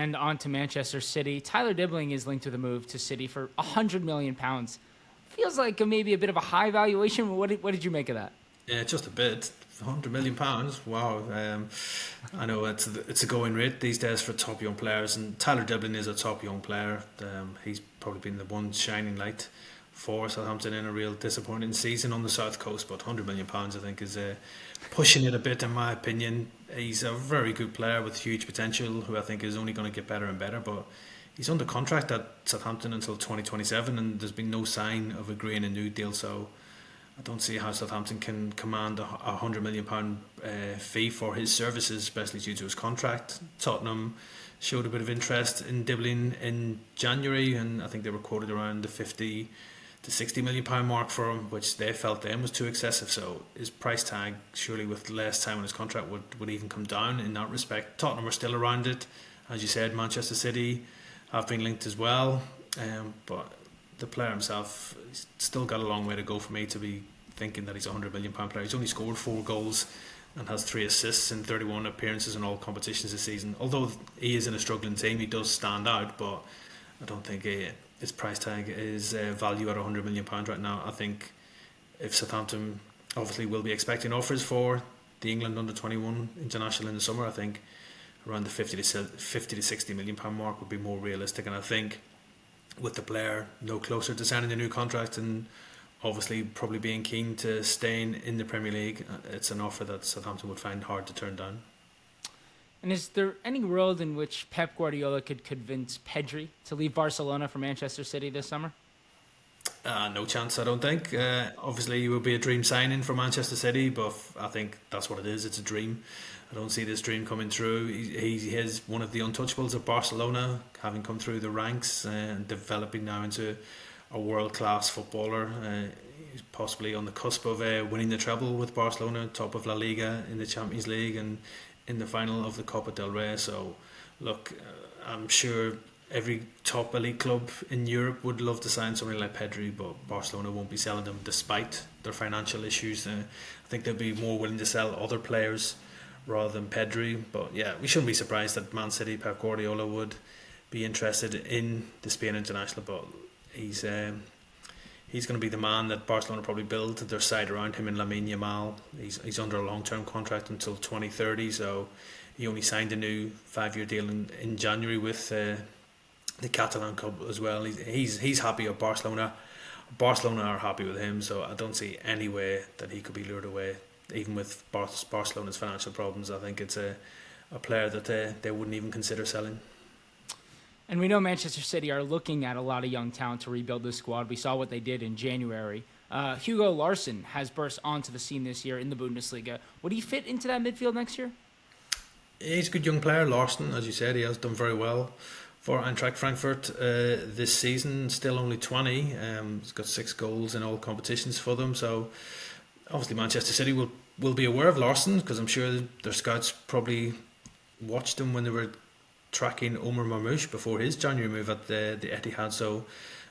and on to Manchester City. Tyler Dibbling is linked to the move to City for £100 million. Feels like maybe a bit of a high valuation. What did you make of that? Yeah, just a bit. £100 million. Wow. I know it's a going rate these days for top young players, and Tyler Devlin is a top young player. He's probably been the one shining light for Southampton in a real disappointing season on the south coast. But £100 million, I think, is pushing it a bit, in my opinion. He's a very good player with huge potential, who I think is only going to get better and better. But he's under contract at Southampton until 2027, and there's been no sign of agreeing a new deal. So I don't see how Southampton can command £100 million fee for his services, especially due to his contract. Tottenham showed a bit of interest in Dibbling in January, and I think they were quoted around the 50 to £60 million mark for him, which they felt then was too excessive. So his price tag, surely with less time on his contract, would even come down in that respect. Tottenham are still around it. As you said, Manchester City have been linked as well. But the player himself, he's still got a long way to go for me to be thinking that he's a £100 million player. He's only scored 4 goals and has 3 assists in 31 appearances in all competitions this season. Although he is in a struggling team, he does stand out, but I don't think his price tag is value at £100 million right now. I think if Southampton obviously will be expecting offers for the England under 21 international in the summer, I think around the 50 to £60 million mark would be more realistic. And I think with the player no closer to signing a new contract and obviously probably being keen to staying in the Premier League, it's an offer that Southampton would find hard to turn down. And is there any world in which Pep Guardiola could convince Pedri to leave Barcelona for Manchester City this summer? No chance, I don't think. Obviously, it would be a dream signing for Manchester City, but I think that's what it is. It's a dream. I don't see this dream coming true. He is one of the untouchables of Barcelona, having come through the ranks and developing now into a world-class footballer. He's possibly on the cusp of winning the treble with Barcelona, top of La Liga in the Champions League and in the final of the Copa del Rey. So, look, I'm sure every top elite club in Europe would love to sign somebody like Pedri, but Barcelona won't be selling them despite their financial issues. I think they'll be more willing to sell other players rather than Pedri. But yeah, we shouldn't be surprised that Man City, Pep Guardiola would be interested in the Spain international. But he's going to be the man that Barcelona probably build their side around him in Lamine Yamal. He's under a long-term contract until 2030, so he only signed a new 5-year deal in January with the Catalan club as well. He's happy at Barcelona. Barcelona are happy with him, so I don't see any way that he could be lured away, even with Barcelona's financial problems. I think it's a player that they wouldn't even consider selling. And we know Manchester City are looking at a lot of young talent to rebuild this squad. We saw what they did in January. Hugo Larsson has burst onto the scene this year in the Bundesliga. Would he fit into that midfield next year? He's a good young player, Larsson. As you said, he has done very well for Eintracht Frankfurt this season. Still only 20. He's got 6 goals in all competitions for them. So obviously Manchester City will be aware of Larsson, because I'm sure their scouts probably watched him when they were tracking Omar Marmoush before his January move at the Etihad. So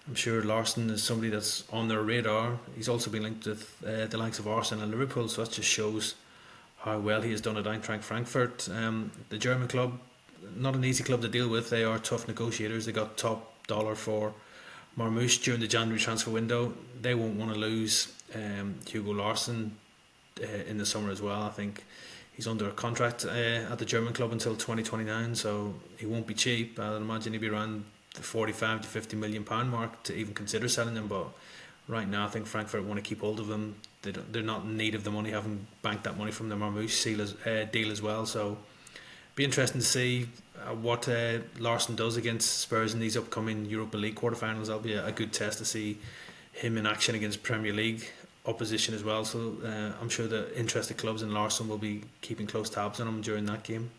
I'm sure Larsson is somebody that's on their radar. He's also been linked with the likes of Arsenal and Liverpool, so that just shows how well he has done at Eintracht Frankfurt. The German club, not an easy club to deal with. They are tough negotiators. They got top dollar for Marmoush during the January transfer window. They won't want to lose Hugo Larsson in the summer as well. I think he's under a contract at the German club until 2029, so he won't be cheap. I'd imagine he'd be around the 45 to £50 million mark to even consider selling him. But right now, I think Frankfurt want to keep hold of him. They're not in need of the money, having banked that money from the Marmoush deal as well. So be interesting to see what Larsson does against Spurs in these upcoming Europa League quarterfinals. That'll be a good test to see him in action against Premier League opposition as well. So I'm sure the interested clubs in Larsson will be keeping close tabs on him during that game.